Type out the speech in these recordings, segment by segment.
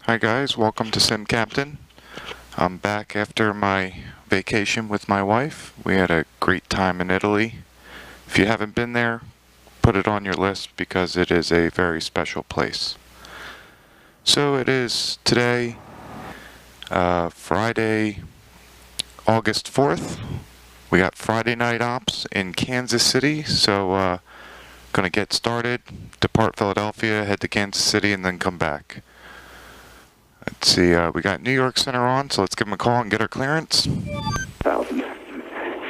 Hi guys, welcome to Sim Captain. I'm back after my vacation with my wife. We had a great time in Italy. If you haven't been there, put it on your list because it is a very special place. So it is today, Friday, August 4th. We got Friday night ops in Kansas City, so gonna get started, depart Philadelphia, head to Kansas City, and then come back. Let's see, we got New York Center on, so let's give them a call and get our clearance.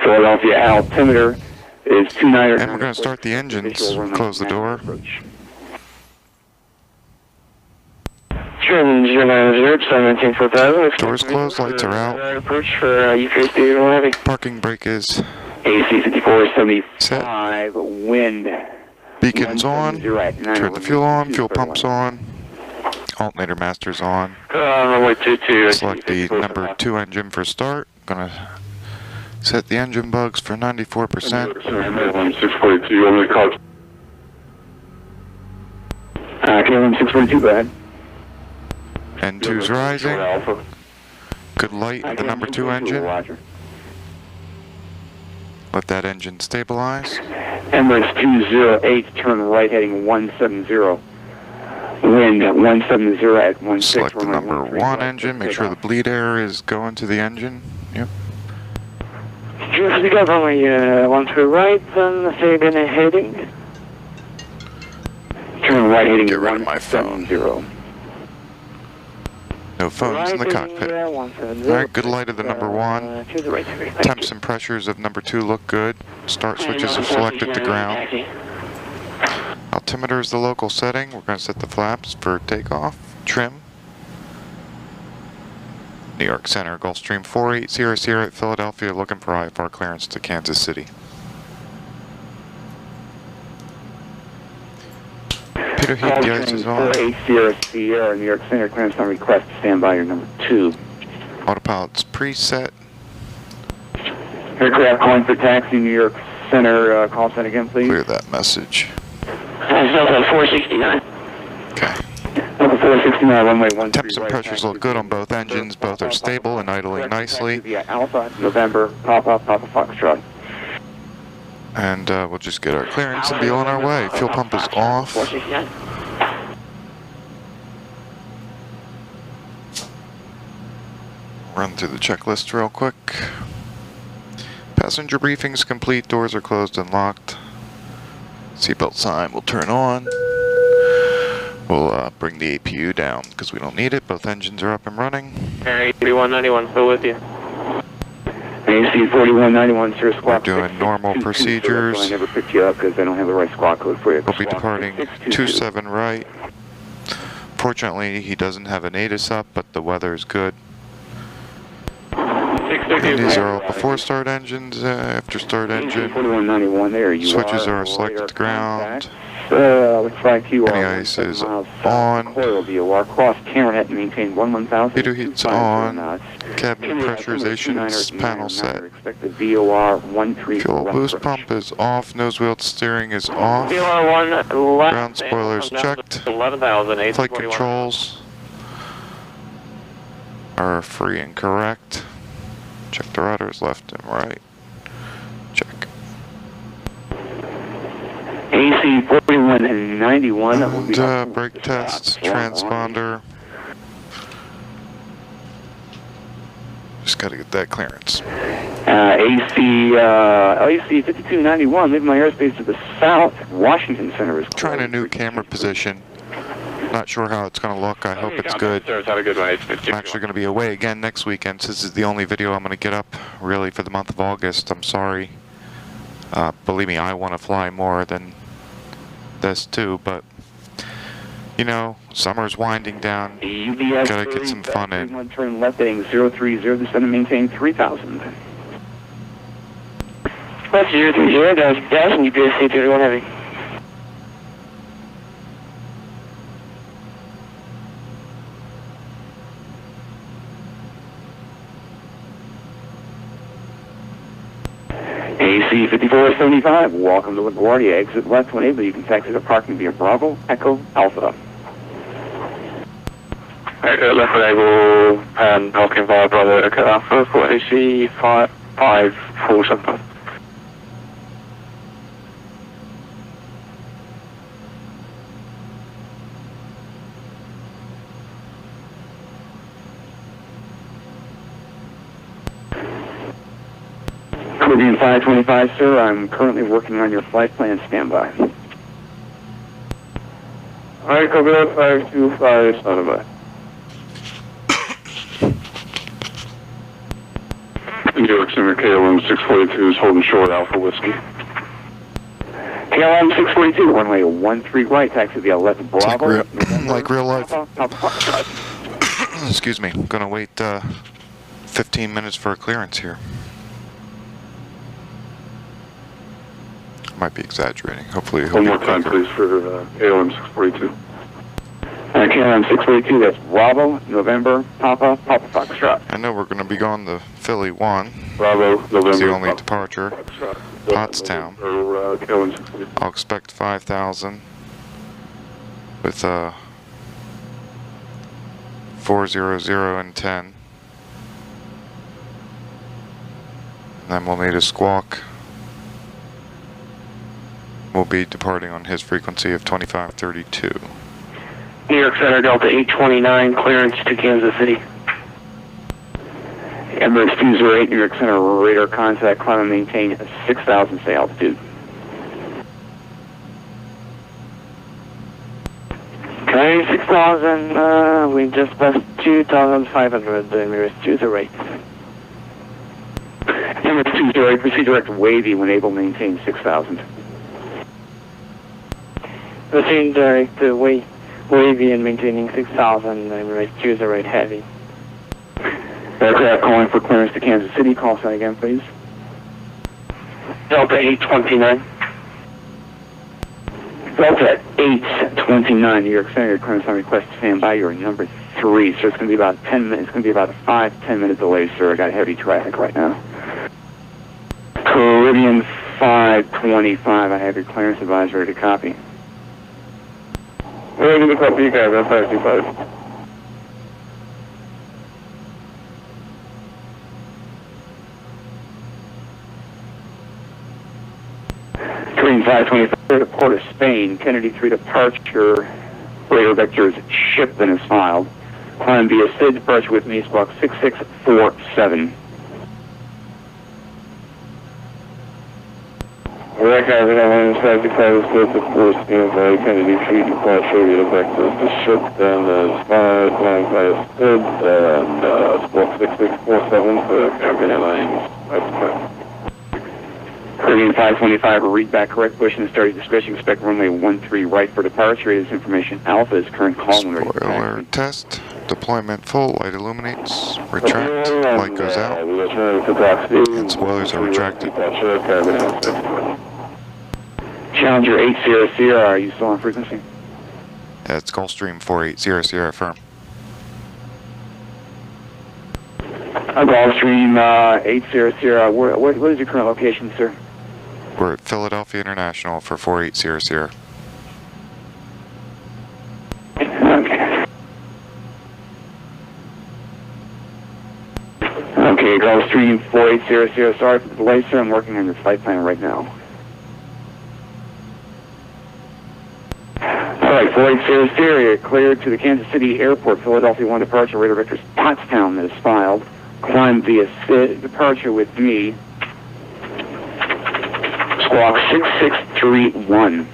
Philadelphia altimeter is 29. And we're going to start the engines, close the door. Doors closed, lights are out. Approach for heavy. Parking brake is AC 5475, wind. Beacons on, turn the fuel on, fuel pumps on. Alternator master's on. Select the number 2 engine for start. Gonna set the engine bugs for 94%. 642, only call. KM 642, go ahead. N2's rising. Good light at the number 2 engine. Let that engine stabilize. Emirates 208, turn right heading 170. Wind 170 at 16. Select the number 1 engine, make sure the bleed air is going to the engine. Yep. Just to go only 13 right, then say again heading. Turn right heading. Get rid of my phone. No phones in the cockpit. Alright, good light of the number 1. Temps and pressures of number 2 look good. Start switches are selected to ground. Altimeter is the local setting. We're going to set the flaps for takeoff. Trim. New York Center, Gulfstream 4800 at Philadelphia, looking for IFR clearance to Kansas City. Peter Heat, the ice is on. 4800 Sierra, New York Center, clearance on request. Stand by your number 2. Autopilot's preset. Aircraft calling for taxi, New York Center, call sign again, please. Clear that message. 469. Okay. 469, runway 13. Temps and pressures look good on both engines. Both are stable and idling nicely. Alpha, November, Papa Foxtrot. And we'll just get our clearance and be on our way. Fuel pump is off. Run through the checklist real quick. Passenger briefing's complete. Doors are closed and locked. Seatbelt sign will turn on. We'll bring the APU down because we don't need it. Both engines are up and running. Air 3191, still with you. AC 4191, sir, squawk. We're doing normal procedures. I never picked you up because I don't have the right squawk code for you. We'll be departing 27 right. Fortunately, he doesn't have an ATIS up, but the weather is good. And these are all before start engines, after start engine. 4191, there you Switches are selected to ground. Looks like you Any are ice is on. Coil VOR, cross Caronet, maintain 11000. Heater heat's on. Cabin pressurization panel set. Expected VOR 13. Fuel boost pump is off. Nose wheel steering is off. VOR 1 Ground spoilers checked. 11,000. Flight controls are free and correct. Check the rudders left and right. Check. AC 4191. And brake tests, transponder. Just got to get that clearance. AC 5291. Leaving my airspace to the south. Washington Center is trying a new camera position. Not sure how it's going to look. I hope it's good. Have a good night. I'm actually going to be away again next weekend. So this is the only video I'm going to get up really for the month of August. I'm sorry. Believe me, I want to fly more than this too, but you know, summer's winding down. Gotta get some fun in. Turn left heading 030, descend and maintain 3000. Left 030, dash, and UPSC 31 heavy. AC 5475, welcome to LaGuardia. Exit left when able. You can taxi to parking via Bravo, Echo, Alpha. Left label and knocking via Bravo Echo Alpha for AC 547. Caribbean 525, sir. I'm currently working on your flight plan. Standby. Alright, copy that, 525, standby. New York Center KLM 642 is holding short Alpha Whiskey. KLM 642, runway 13 right, taxi via 11 Bravo. Like real life. Excuse me. I'm gonna wait 15 minutes for a clearance here. Might be exaggerating. Hopefully he'll One be more time, quicker. please, for KLM 642. KLM 642, that's Bravo, November, Papa Foxtrot. I know we're gonna be going to Philly 1. Bravo, November. It's the only Papa, departure. Foxtrot. Pottstown. Or KLM 642. I'll expect 5,000 with 400 and 10. And then we'll need a squawk. We'll be departing on his frequency of 2532. New York Center Delta 829, clearance to Kansas City. Emirates 208, New York Center radar contact, climb and maintain 6,000, stay altitude. Okay, 6,000, we just passed 2,500, Emirates 208. Emirates 208, proceed direct wavy when able, maintain 6,000. Proceed direct wavy and maintaining 6,000, Emirates 208 heavy. Aircraft calling for clearance to Kansas City, call sign again, please. Delta 829. Delta 829, New York Center, your clearance on request to stand by, you're number 3, so it's going to be about 10 minutes, it's going to be about a 5-10 minute delay, sir. I got heavy traffic right now. Caribbean 525, I have your clearance advisory to copy. We're going to copy you guys, that's 525. Caribbean 525, to Port of Spain, Kennedy 3 departure, radar vectors shipped and is filed. Climb via SID, departure with me, squawk 6647. Record on 55 Delta 4 standby, Kennedy 3 departure, radar vectors to ship, and spy, climb via SID, and squawk 6647 for Caribbean Airlines. Caribbean 525, read back correct, push and start discretion, expect runway 13 right for departure. This information Alpha is current call when ready. Spoiler test. Deployment full. Light illuminates. Retract. Light goes out. And spoilers are retracted. Challenger 800, are you still on frequency? That's Gulfstream 4800, affirm. Gulfstream 800, what is your current location, sir? We're at Philadelphia International for 4800. Okay. Okay, Gulfstream 4800, sorry for the delay, sir. I'm working on your flight plan right now. Alright, 4800, you're cleared to the Kansas City Airport, Philadelphia 1 departure, radar vectors Pottstown that is filed. Climb via SID, departure with me. Squawk 6631.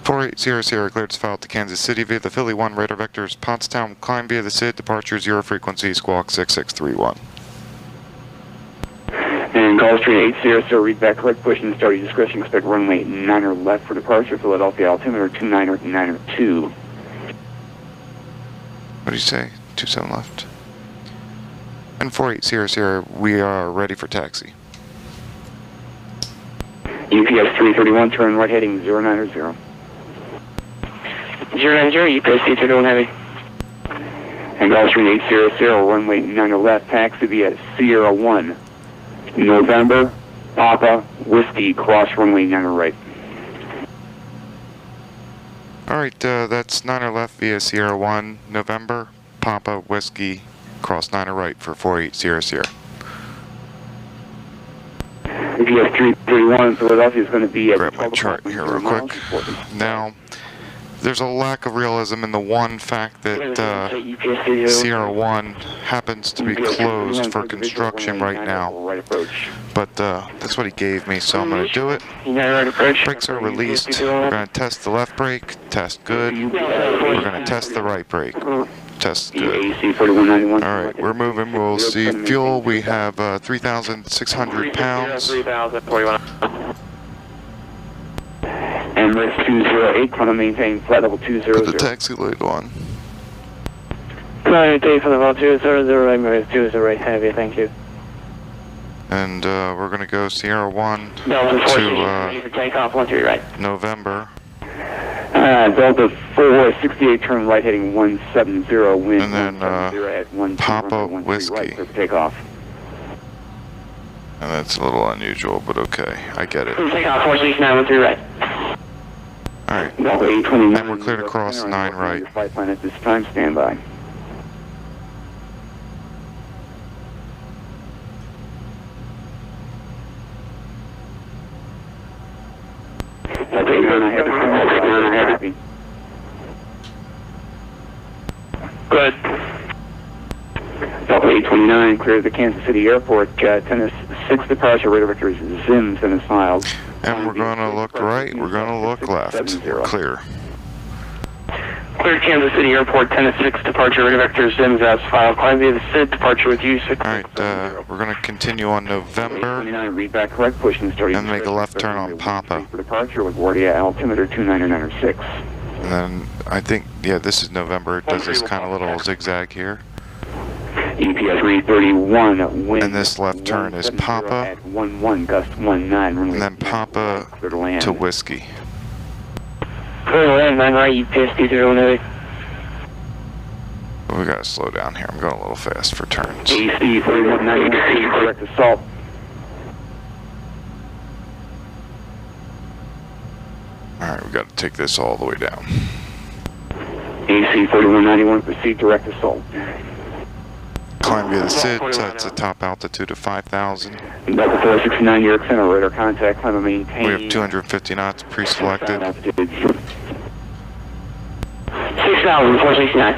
4800 cleared to file to Kansas City via the Philly 1 radar vectors Pottstown. Climb via the SID, departure 0 frequency, squawk 6631. And Gulfstream 800, read back correct, push and start your discretion, expect runway 9er left for departure, Philadelphia altimeter 299er2. What do you say? 27 left. And 4800, we are ready for taxi. UPS 331, turn right heading 090. 090, UPS 331 heavy. And Gulfstream 800, runway 9er left, taxi via Sierra 1. November, Papa, Whiskey, cross runway 9er right. Alright. Alright, that's 9er left via Sierra 1, November, Papa, Whiskey, cross 9er right for 4800. VF 331 Philadelphia is going to be at Grab my chart here real quick. Now, there's a lack of realism in the one fact that Sierra 1 happens to be closed for construction right now. But that's what he gave me, so I'm going to do it. Brakes are released. We're going to test the left brake. Test good. We're going to test the right brake. Test good. Alright, we're moving. We'll see fuel. We have 3,600 pounds. Emirates 208, want to maintain flight level 200. Put the taxi light on. Flight for level 200, Emirates 208 heavy, thank you. And we're going to go Sierra 1 to takeoff, 13 right. November. Delta 468, turn right heading 170, wind. And then Papa Whiskey. Right, clear for takeoff. And that's a little unusual, but okay, I get it. Takeoff, 469, 13 right. Alright, Delta 829. and we're clear to cross 9 right. Flight plan at this time, stand by. Good. Delta 829, clear the Kansas City Airport, tennis 6 departure, radar vector Zims and is filed. And we're going to look right, we're going to look left. Clear. Clear Kansas City Airport, tennis 6 departure, radar vector Zims as filed. Climb via the SID, departure with you. Alright, we're going to continue on November. 829, read back correct, pushing starting. And make a left turn on Papa. For departure with Wardia altimeter 29906. And then I think, yeah, this is November. It does this kind of little zigzag here. EPS 331, wind. And this left turn is Papa. At 11, gust 19. And then Papa to Whiskey. Clear to land, 9 right, EPS 209. We gotta slow down here. I'm going a little fast for turns. AC 4191, correct assault. Alright, we gotta take this all the way down. AC 4191, proceed direct assault. Climb via the SID, sets a top altitude of 5,000. Delta 469, New York Center, radar contact, climb and maintain. We have 250 knots pre-selected. 6,000, 469.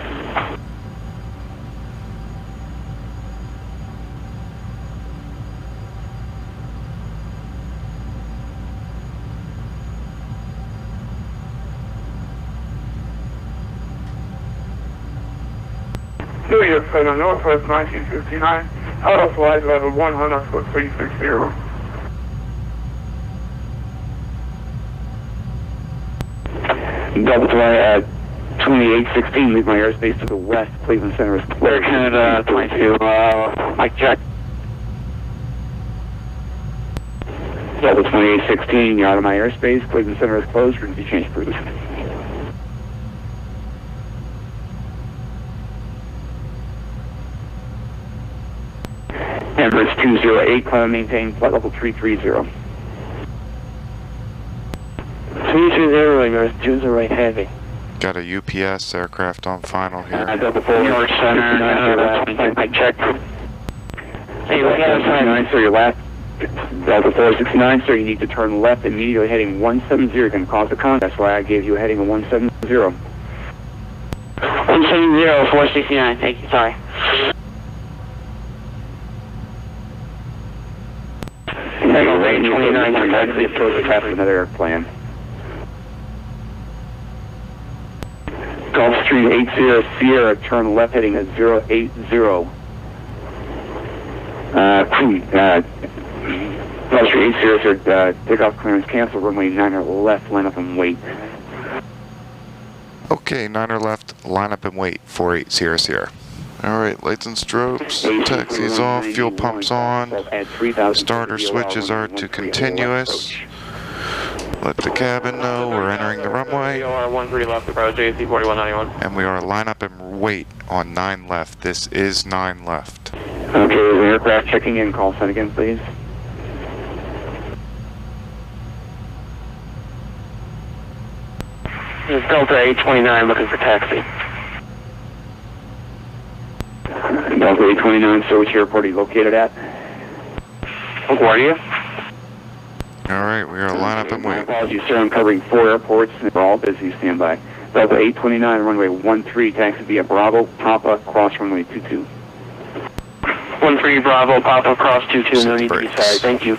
New York Center, Northwest 1959, out of flight level 100 for 360. Delta fly at 2816, leave my airspace to the west, Cleveland Center is clear. Canada 22, mic check. Delta 2816, you're out of my airspace, Cleveland Center is closed, frequency change approved. Emirates 208, climb and maintain flight level 330. 330, Emirates 208 heavy. Got a UPS aircraft on final here. Delta 4, New York Center, mic check. Hey, look at us. 69, sir, your last. Delta 469, sir, you need to turn left immediately heading 170. You're going to cause a contact. That's why I gave you a heading of 170. 170, 469, thank you, sorry. Range 29, you're likely to approach the traffic with another airplane. Gulfstream 80 Sierra, turn left heading at 080. Gulfstream 80, sir, takeoff clearance cancel, runway 9er left, line up and wait. Okay, 9er left, line up and wait, 48 Sierra. Alright, lights and strobes, taxi's off, fuel pumps on, starter switches are to continuous. Let the cabin know we're entering the runway. 13 left approach, AC 4191. And we are line up and wait on 9 left. This is 9 left. Okay, the aircraft checking in, call sign again, please. This is Delta 829 looking for taxi. Delta 829, so which airport are you located at? LaGuardia. Alright, we gotta line up and My wait. apologies, sir. I'm covering 4 airports, and they're all busy. Stand by. Delta 829, runway 13, taxi via Bravo, Papa, cross runway 22. 13 Bravo, Papa, cross 22, Set no the need to be brakes. sorry, thank you.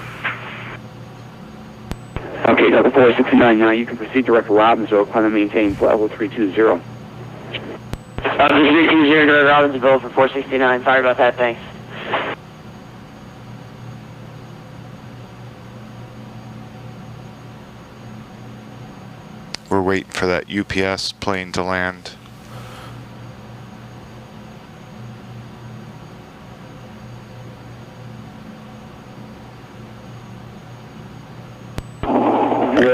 Okay, Delta 469, now you can proceed direct to Robbinsville, plan to maintain flight level 320. This is 320 to Robbinsville for 469, sorry about that, thanks. We're waiting for that UPS plane to land.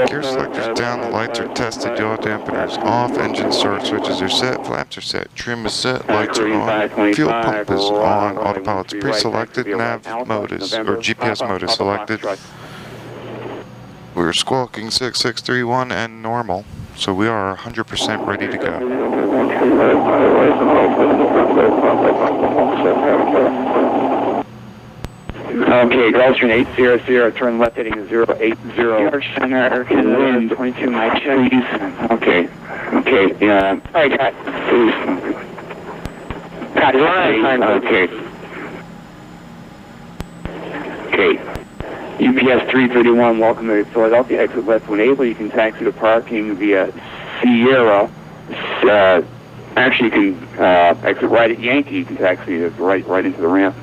Gear selectors down, the lights are tested, yaw dampeners off, engine start switches are set, flaps are set, trim is set, lights are on, fuel pump is on, autopilot's pre-selected, nav mode is, or GPS mode is selected. We're squawking 6631 and normal, so we are 100% ready to go. Okay, Gulfstream 800, turn left heading 080. York Center, wind 22 Mike, please. Okay, yeah. Alright, got Please. Got it. Okay. Okay. UPS 331, welcome to Philadelphia, exit left when able. You can taxi to parking via Sierra. Actually, you can exit right at Yankee. You can taxi right into the ramp.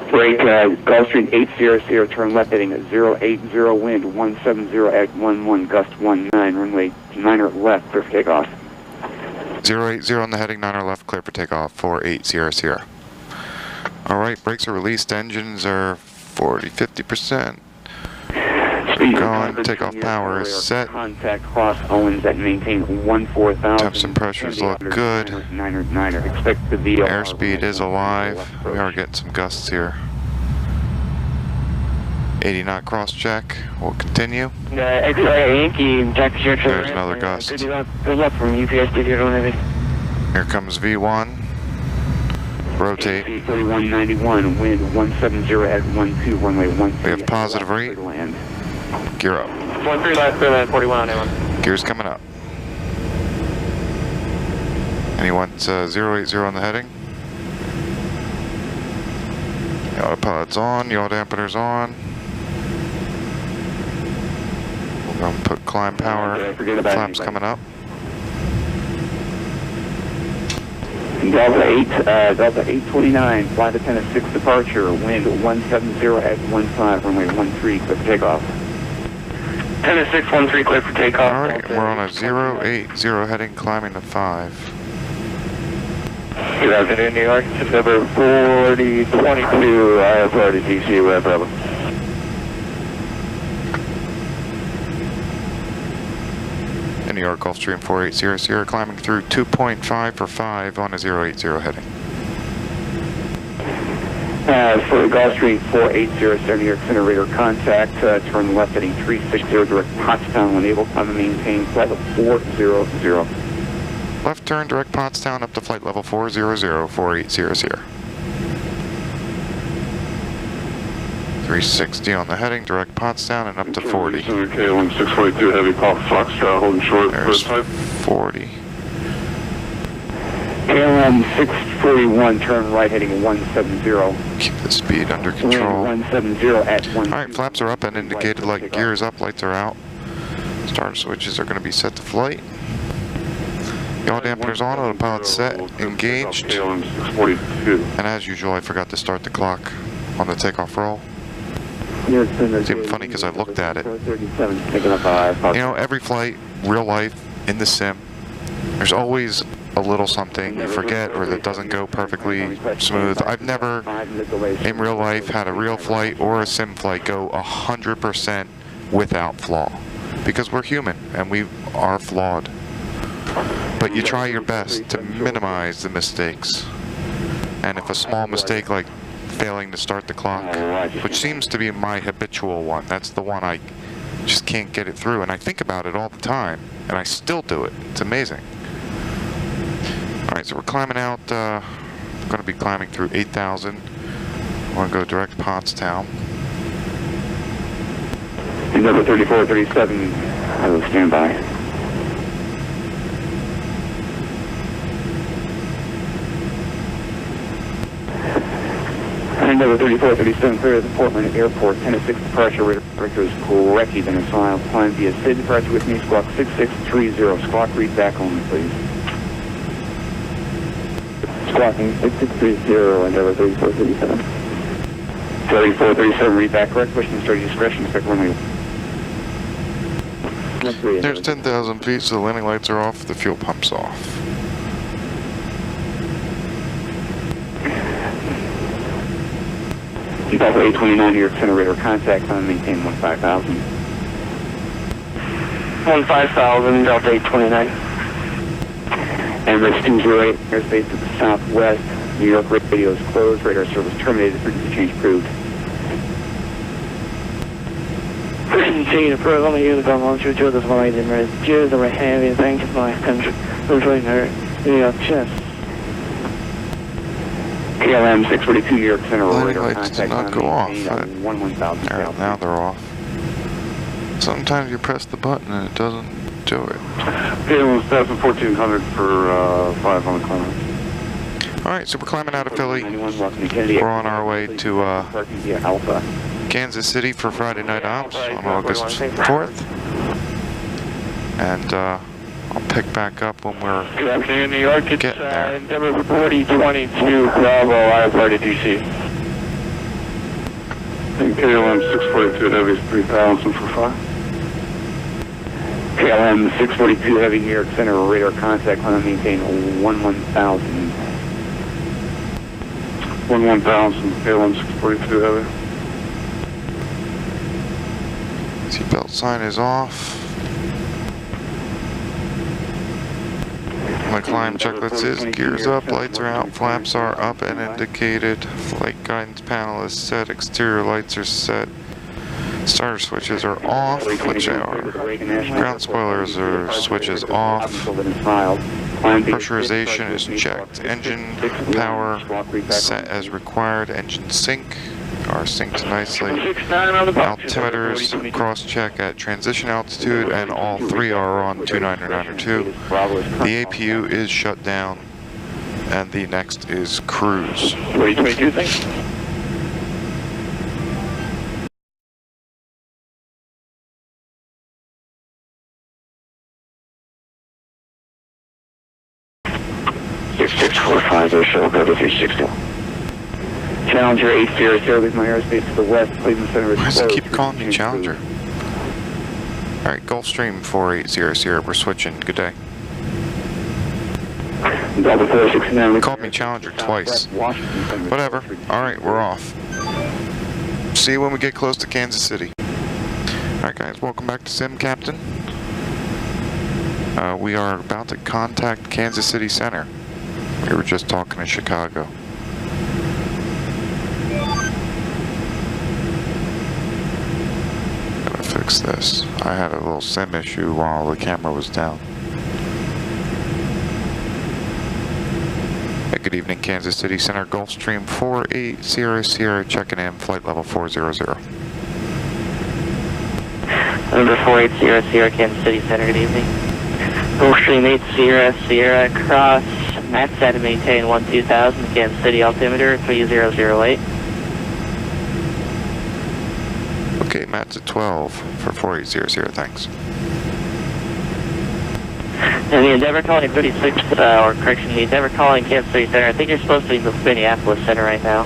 Break Gulfstream 800, turn left heading 080, wind 170 at 11, gust 19, runway 9 left, clear for takeoff. 080 on the heading, 9 left, clear for takeoff, 4800. Alright, brakes are released, engines are 40-50%. Going, takeoff power is set. Contact cross Owens at maintain 14,000. Temps and pressures look good. Expect the VOR. Airspeed is alive. We are getting some gusts here. 80 knot cross check. We'll continue. exit right at Yankee, taxi here to the There's ramp. another gust. Good luck from UPS 090. Here comes V1. Rotate. 3191, wind 170 at 12, runway 13. We have positive rate. Land. Gear up. 13 left, clear land 41 on A1. Gear's coming up. And he wants 080 on the heading. The autopilot's on, yaw dampener's on. We're going to put climb power. Flaps coming up. Delta 829, flight attendant 6 departure, wind 170 at 15, runway 13, clear for takeoff. 10-613, clear for takeoff. Alright, we're on a 080 heading, climbing to 5. Good afternoon, New York. It's number 4022. I have already DC with Bravo. In New York, Gulfstream 4800, climbing through 2.5 for 5 on a 080 heading. For Gulfstream 480, New York Center radar contact, turn left heading 360, direct Pottstown when able, time to maintain flight level 400. Left turn, direct Pottstown up to flight level 400, 4800. 360 on the heading, direct Pottstown and up to 40. KLM 642, heavy pop, Foxtrot, holding short. There's 40. KLM 641, turn right heading 170. Keep the speed under control. 170 at 1. Alright, flaps are up and indicated light. Gear is up, lights are out. Start switches are going to be set to flight. Yaw dampeners on, autopilot set, engaged. KLM 642. And as usual, I forgot to start the clock on the takeoff roll. It's even funny 'cause I looked at it. Picking up You know, every flight, real life, in the sim, there's always a little something you forget or that doesn't go perfectly smooth. I've never, in real life, had a real flight or a sim flight go 100% without flaw. Because we're human, and we are flawed. But you try your best to minimize the mistakes. And if a small mistake like failing to start the clock, which seems to be my habitual one, that's the one I Just can't get it through, and I think about it all the time, and I still do it. It's amazing. Alright, so we're climbing out, going to be climbing through 8,000. I want to go direct to Pottstown. Number 3437, I will stand by. And number 3437, clear the Portland Airport, 10-6 departure, radar vector is correctly been assigned. Climb via SID, departure with me, squawk 6630. Squawk read back only, please. Squawking 6630, and number 3437. 3437, read back correct, push and start discretion, expect runway. There's 10,000 feet, so the landing lights are off, the fuel pump's off. Delta 829, New York Center, radar contact, maintain 15,000. 15,000, Delta 829. Emirates 208, airspace to the southwest. New York radio is closed, radar service terminated, frequency change approved. Frequency approved, only Unicorn 122, this one Emirates 2, the heavy, thank you for my country. New York chest. KLM 642, New York Center, Landing radar lights did contact, not go off. 11,000. Now they're off. Sometimes you press the button and it doesn't do it. KLM 1400 for 500 kilometers. Alright, so we're climbing out of Philly. 91, welcome to Kennedy. We're on our way to Parking via Alpha. Kansas City for Friday night ops on August 4th. And I'll pick back up when we're Good afternoon, New York. It's getting there. number 4022, Bravo, I report to DC. And KLM 642 Heavy is 3000 for 5. KLM 642, heavy New York Center, radar contact, climb maintain 11,000. 11,000, KLM 642 Heavy. seatbelt sign is off. My climb checklist is gears up, lights are out, flaps are up and indicated, flight guidance panel is set, exterior lights are set, starter switches are off, which they are. Ground spoilers are switches off. Pressurization is checked. Engine power set as required. Engine sync are synced nicely. Altimeters cross-check at transition altitude, and all three are on 29902. The APU is shut down, and the next is cruise. What do you think? Challenger 800, leave my airspace to the west, Cleveland Center is Why does it closed. keep calling me Challenger? Alright, Gulfstream 4800, we're switching. Good day. Delta 469. You called me Challenger twice. Whatever. Alright, we're off. See you when we get close to Kansas City. Alright guys, welcome back to Sim Captain. We are about to contact Kansas City Center. We were just talking to Chicago. Gotta fix this. I had a little sim issue while the camera was down. Hey, good evening, Kansas City Center, Gulfstream 4800, checking in, flight level 400. Number 4800, Kansas City Center, good evening. Gulfstream 80 Sierra cross, Matt set to maintain 12,000, Kansas City altimeter 3008. Okay, Matt's at 12 for 4800, thanks. And the Endeavor calling 36, or correction, the Endeavor calling Kansas City Center. I think you're supposed to be in the Minneapolis Center right now.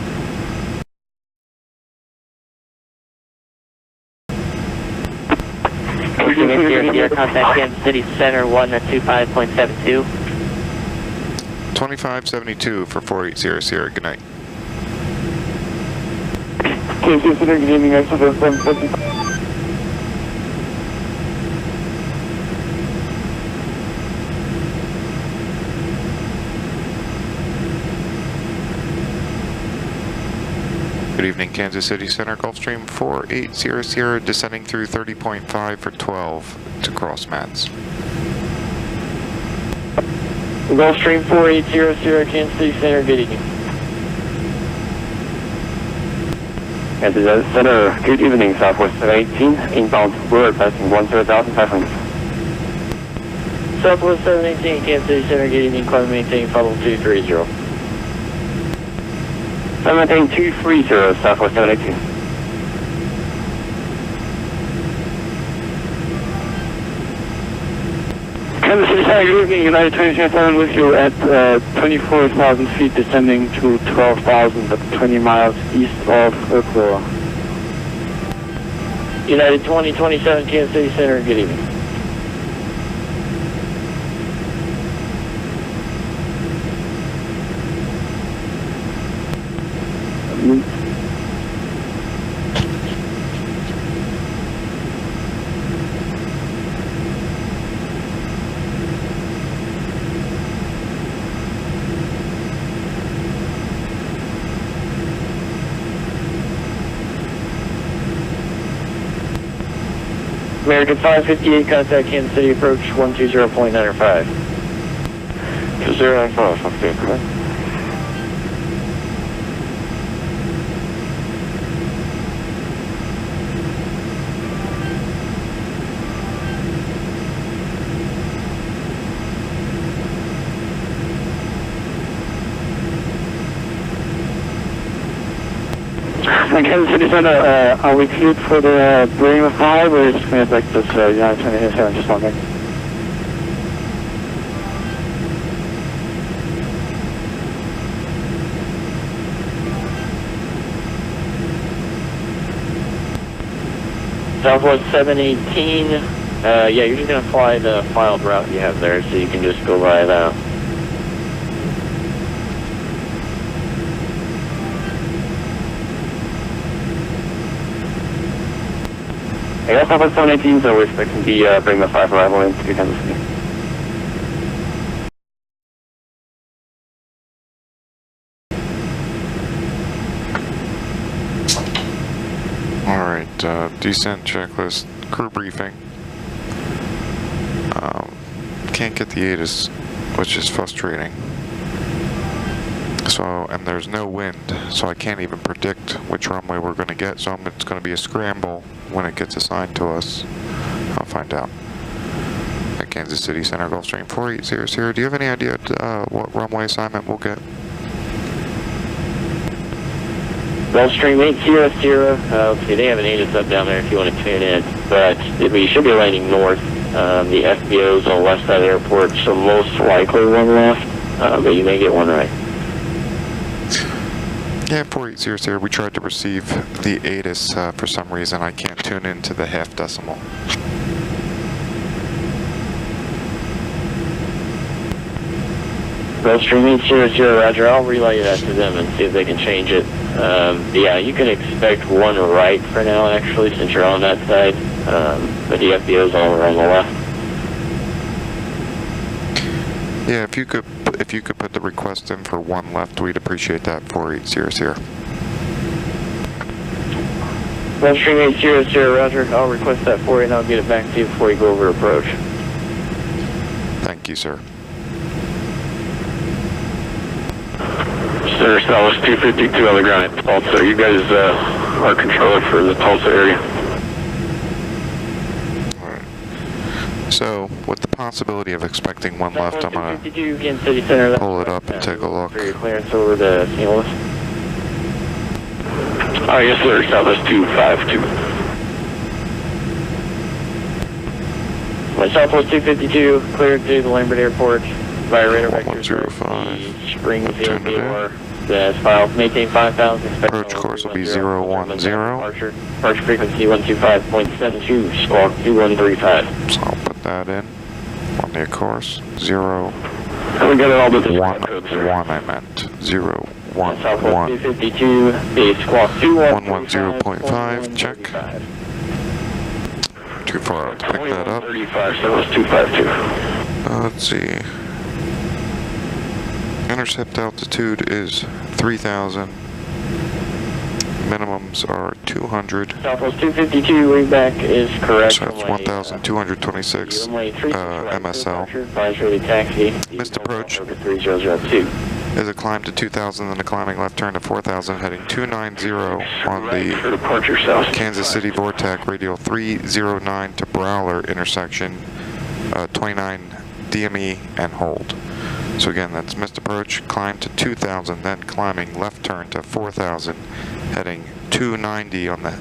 Sierra contact Kansas City Center 125.72. 2572 for 4800, good night. Kansas City Center, good evening, exit 750. Good evening, Kansas City Center, Gulfstream 4800, descending through 30.5 for 12 to cross mats. Gulfstream 4800, Kansas City Center, good evening. Kansas City Center, good evening, Southwest 718, inbound word passing 10,500. Southwest 718, Kansas City Center, good evening, climb maintain, follow 230. 230, Southwest 718. Kansas City Center, good evening, United 2027 with you at 24,000 feet, descending to 12,000 at 20 miles east of Oklahoma. United 2027, Kansas City Center, good evening. American 558, contact Kansas City, approach 120.95. 095, okay, correct. Kansas City Center, are we cleared for the Bream 5 or is it going to like this United 2027, just wondering? Southwest 718, yeah, you're just going to fly the filed route you have there, so you can just go by that. I guess Southwest 718, so we're expecting the Bream 5 arrival into Kansas City. Alright, descent checklist, crew briefing. Can't get the ATIS, which is frustrating. So, and there's no wind, so I can't even predict which runway we're going to get, so it's going to be a scramble when it gets assigned to us. I'll find out. At Kansas City Center, Gulfstream 4800, do you have any idea what runway assignment we'll get? Gulfstream 800, let's see, they have an ATIS up down there if you want to tune in, but we should be landing north. The FBO's on the left side of the airport, so most likely one left, but you may get one right. Yeah, 4800, we tried to receive the ATIS, for some reason I can't tune into the half decimal. Gulfstream 800, roger, I'll relay that to them and see if they can change it. Yeah, you can expect one right for now actually, since you're on that side, but the FBO's all around the left. Yeah, if you could put the request in for one left, we'd appreciate that. 4800. Gulfstream 800, roger. I'll request that for you and I'll get it back to you before you go over approach. Thank you, sir. Sir, Southwest 252 on the ground at Tulsa. You guys are controller for the Tulsa area. Alright. So, with the possibility of expecting one left, I'm going to pull it up and take a look. For your clearance over the St. Louis. Yes, sir, Southwest 252. Southwest 252, cleared to the Lambert Airport via radar vectors. 105. Springs VOR. That's filed. Maintain 5,000. Approach course will be 010. Departure frequency 125.72. Squawk 2135. So I'll put that in on the course. 0. We got all the 1, I meant. 0, 1, Southwest 1. 252, base squawk 110.5, check. Too far out to pick that up. 35, Southwest 252. Let's see. Intercept altitude is 3,000. minimums are 200. Southwest 252, wing back is correct. So that's 1,226 MSL. Advisory taxi. Missed approach 3002. is a climb to 2,000, then a climbing left turn to 4,000, heading 290 on the Departure south. Kansas City Vortac, radial 309 to Browler intersection, 29 DME and hold. So again, that's missed approach, climb to 2,000, then climbing left turn to 4,000, heading 290 on the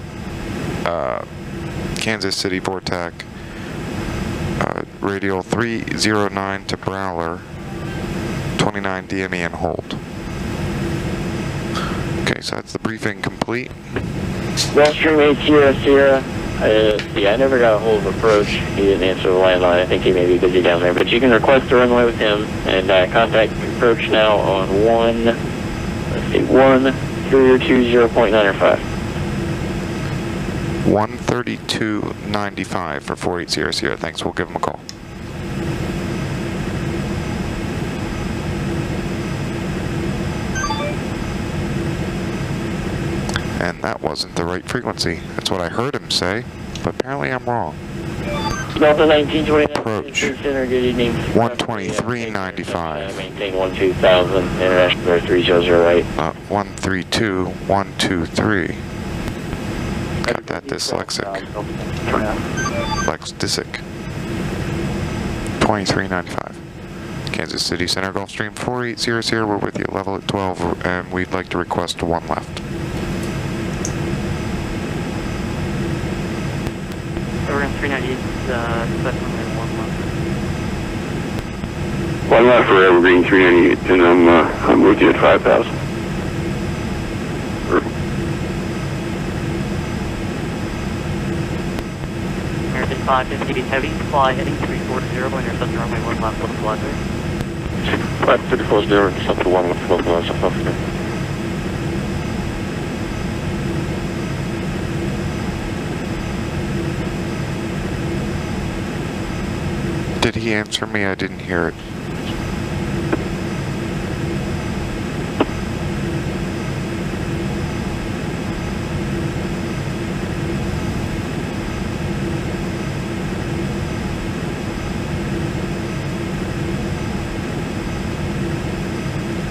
Kansas City Vortac, radial 309 to Browler, 29 DME and hold. Okay, so that's the briefing complete. Western 8 Sierra Sierra. Yeah, I never got a hold of approach. He didn't answer the landline. I think he may be busy down there. But you can request a runway with him and contact approach now on 13020.905. 132.95 for 4800. Thanks, we'll give him a call. And that wasn't the right frequency. That's what I heard him say, but apparently I'm wrong. Delta 1929. Approach. Center, good evening. 123.95. Maintain 12000, international air 3008. 132.123. Got that dyslexic. Dyslexic. 23.95. Kansas City Center, Gulfstream 4800. We're with you, level at 12, and we'd like to request one left. Program 398, One left for Evergreen 398, and I'm with you at 5,000. American 550 heavy, fly heading 340, intercept runway 1 left, localizer. 5340, intercept 1 left, localizer, Huffington. Did he answer me? I didn't hear it.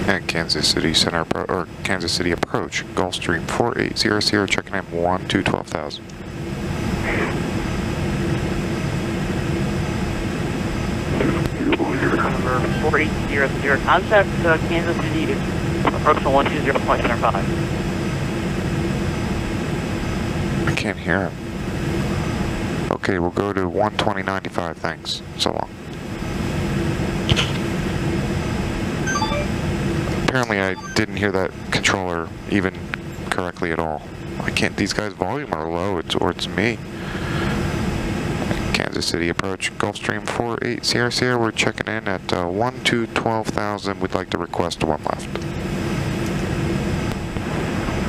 And Kansas City Center, or Kansas City Approach, Gulfstream 4800, checking in 12,000. Number 4800, contact Kansas City, approach on 120.5. I can't hear him. Okay, we'll go to 120.95, thanks. So long. Apparently I didn't hear that controller even correctly at all. I can't, these guys' volume are low, or it's me. Kansas City Approach, Gulfstream 4800, we're checking in at 12,000. We'd like to request one left.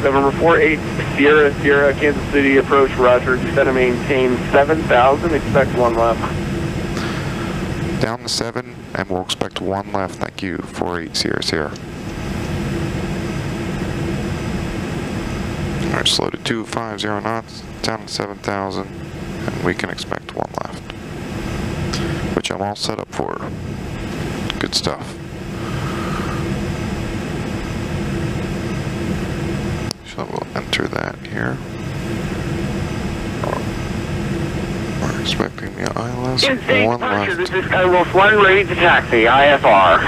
November 48 Sierra Sierra, Kansas City Approach, roger. Descend to maintain 7,000, expect one left. Down to 7, and we'll expect one left. Thank you, 4800. Alright, slow to 250 knots, down to 7,000, and we can expect one left. Which I'm all set up for. Good stuff. So we'll enter that here. We're expecting the ILS, one left. This is Skywolf 1, ready to taxi, IFR.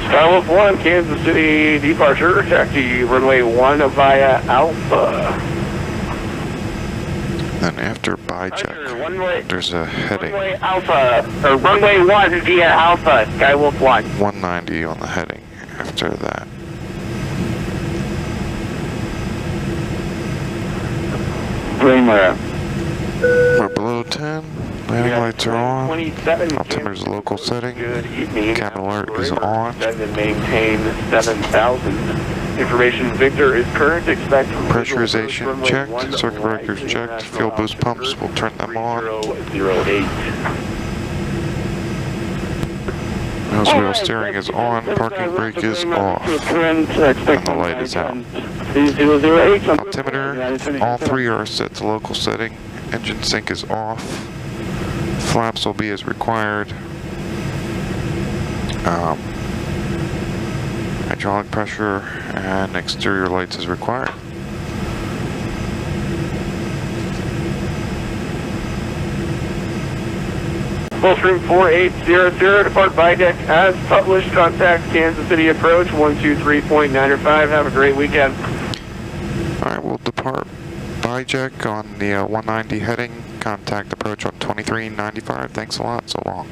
Skywolf 1, Kansas City departure, taxi runway 1 via Alpha. Then after by check, there's a heading. Runway Alpha, or runway 1 via Alpha, Skywolf 1. 190 on the heading after that. We're below 10. Landing lights are on. Altimeter's local setting. Cabin alert is on. Maintain 7,000. Information Victor is current. Expect Pressurization checked. Circuit breakers checked. Fuel boost pumps, we'll turn them on. 008. Nose wheel steering is on. Parking brake is off. And the light is out. 2008. Altimeter, all three are set to local setting. Engine sync is off. Flaps will be as required. Hydraulic pressure and exterior lights is required. Gulfstream 4800, depart by deck as published. Contact Kansas City approach 123.905. Have a great weekend. Alright, we'll depart BIJEC on the 190 heading. Contact approach on 2395. Thanks a lot. So long.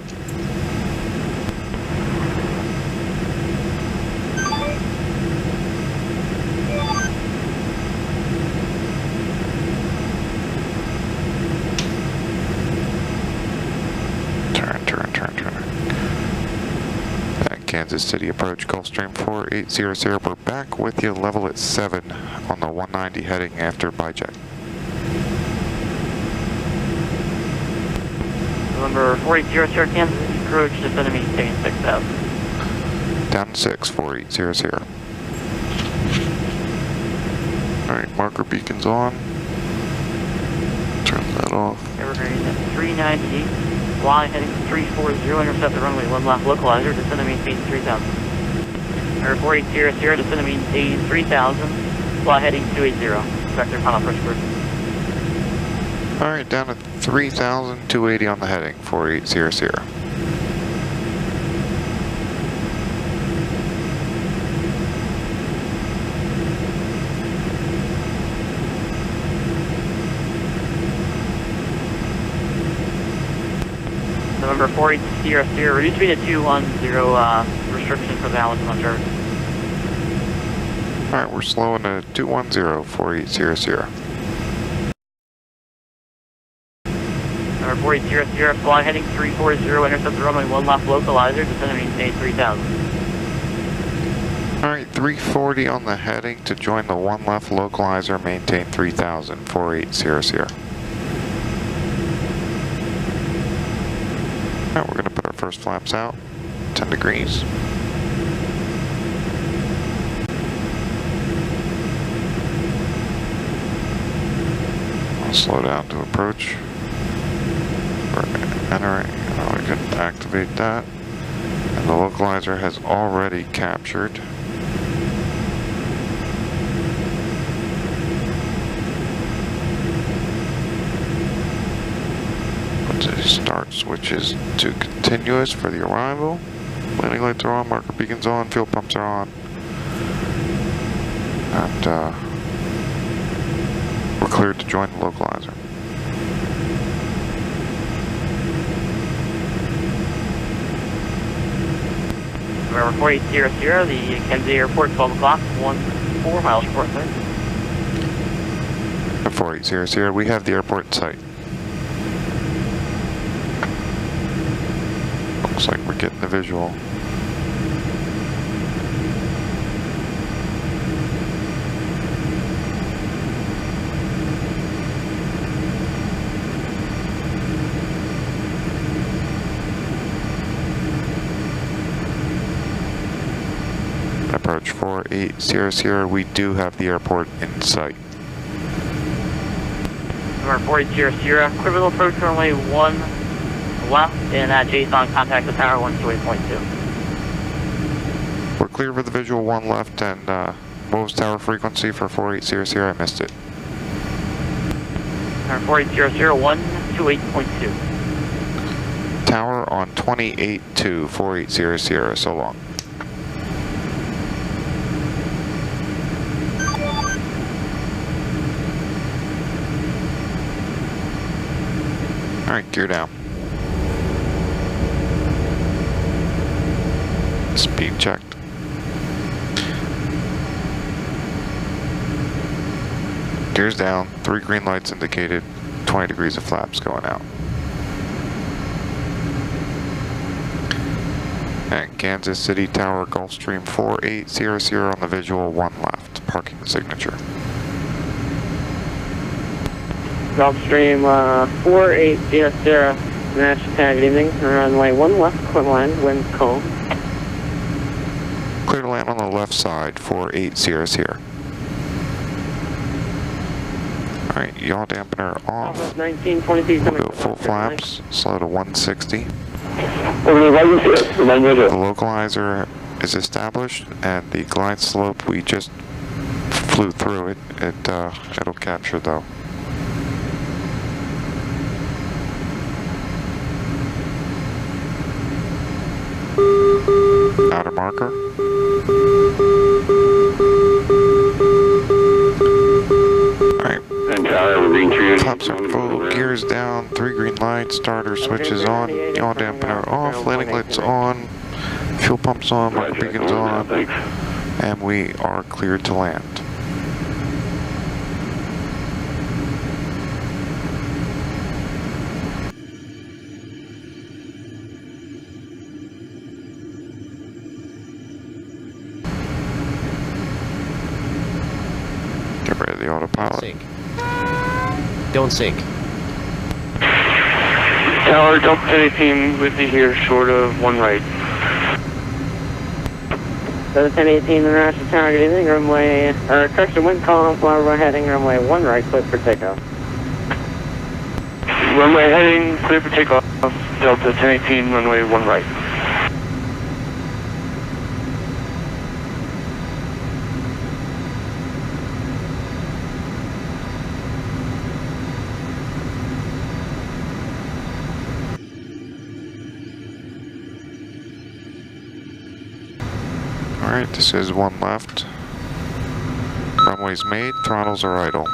Kansas City approach, Gulfstream 4800. We're back with you, level at 7 on the 190 heading after BIJEC. November 4800 Kansas City approach, descend to maintain 6000. Down 6, 4800. Alright, marker beacons on. Turn that off. Evergreen at 398. Fly heading 340, intercept the runway 1 left localizer, descend to maintain 3000. Air 4800, descend to maintain 3000, fly heading 280. Vector final approach group. Alright, down to 3,000, 280 on the heading, 4800. November 4800, reduce speed to 210, restriction for the Allen on service. Alright, we're slowing to 210, 4800. November 4800, fly heading 340, intercept the runway 1 left localizer, descend to maintain 3000. Alright, 340 on the heading to join the 1 left localizer, maintain 3000, 4800. Alright, we're going to put our first flaps out, 10 degrees. I'll slow down to approach. We're entering, we can activate that. And the localizer has already captured. Start switches to continuous for the arrival. Landing lights are on, marker beacons on, fuel pumps are on. And we're cleared to join the localizer. November 4800, the Kansas Airport, 12 o'clock, 14 miles report there. At 4800, we have the airport in sight. Looks like we're getting the visual. Approach 4800, we do have the airport in sight. November 4800, equivalent approach runway 1 left, and JSON contact the tower 128.2. We're clear for the visual 1 left, and what was tower frequency for 4800? I missed it. November 4800, 128.2. Tower on 28.2, 4800, so long. Alright, gear down. Speed checked. Gears down, 3 green lights indicated, 20 degrees of flaps going out. And Kansas City Tower, Gulfstream 4800 on the visual 1 left, parking signature. Gulfstream 4800, National Tower, good evening. Runway 1 left, clear line, wind cold. Clear to land on the left side, 4800. Alright, yaw dampener off. 1922 We'll go full flaps, slow to 160. Over the The localizer is established, and the glide slope, we just flew through it. It'll capture though. Outer marker. Alright. Flaps are full, gears down, 3 green lights, starter switches on, yaw dampener off, landing lights on, fuel pumps on, marker beacons on, and we are cleared to land. Get rid of the autopilot. Sink. Don't sink. Tower, Delta 1018 with you here, short of 1 right. Delta 1018 International Tower, good evening, runway, correction, wind calling off, we're heading runway 1 right, clear for takeoff. Runway heading, clear for takeoff, Delta 1018, runway 1 right. Alright, this is 1 left. Runway's made, throttles are idle.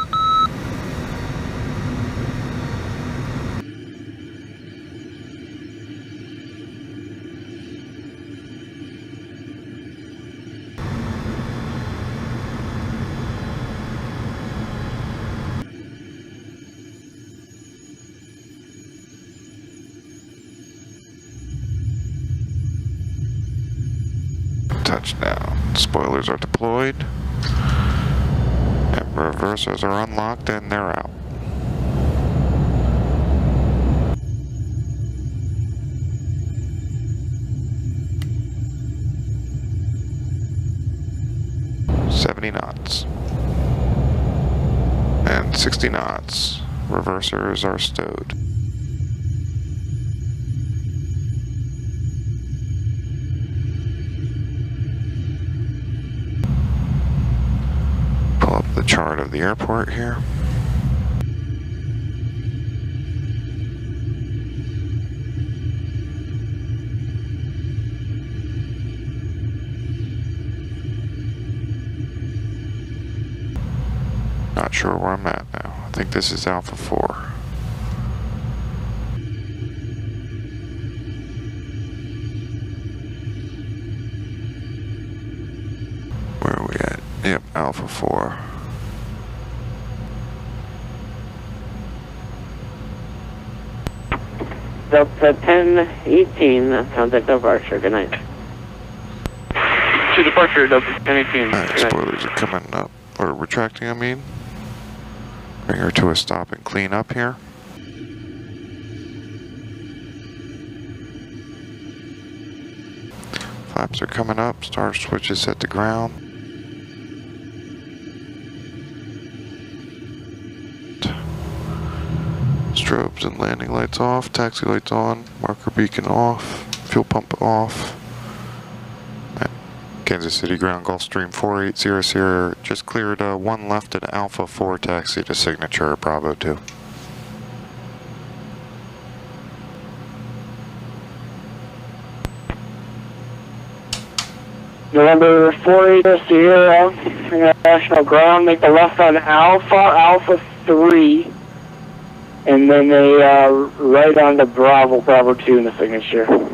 Touchdown. Spoilers are deployed. And reversers are unlocked and they're out. $70 knots. And 60 knots. Reversers are stowed. Pull up the chart of the airport here. Not sure where I'm at now. I think this is Alpha 4. Where are we at? Yep, Alpha 4. Delta 1018, contact departure, good night. To departure, Delta 1018. Alright, spoilers are coming up. Or retracting, I mean. Bring her to a stop and clean up here. Flaps are coming up, starter switch is set to ground. Strobes and landing lights off, taxi lights on, marker beacon off, fuel pump off. Kansas City ground, Gulfstream 4800, just cleared 1 left at Alpha 4 taxi to signature, Bravo 2. November 4800, International Ground, make the left on Alpha 3, and then a right on the Bravo 2 in the signature.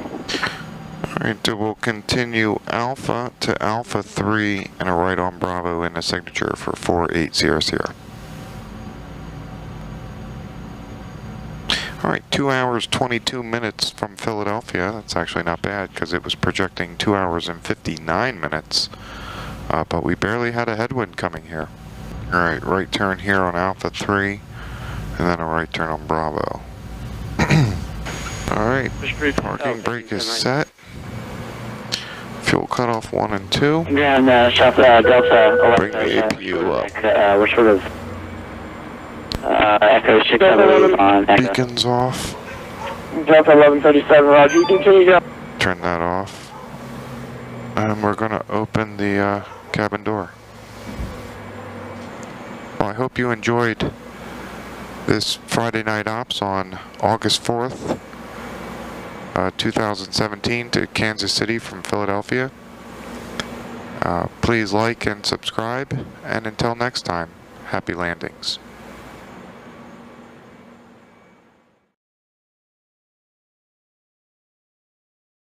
Alright, we'll continue Alpha to Alpha 3 and a right on Bravo in the signature for 4800. Alright, 2 hours 22 minutes from Philadelphia. That's actually not bad because it was projecting 2 hours and 59 minutes. But we barely had a headwind coming here. Alright, right turn here on Alpha 3 and then a right turn on Bravo. Alright, parking brake is set. Fuel cutoff 1 and 2. Ground, Delta 11. Bring the APU up. We're sort of Echo 670 on Echo. Beacons off. Delta 1137, roger. You continue down. Turn that off. And we're going to open the cabin door. Well, I hope you enjoyed this Friday night ops on August 4th, 2017 to Kansas City from Philadelphia. Please like and subscribe, and until next time, happy landings.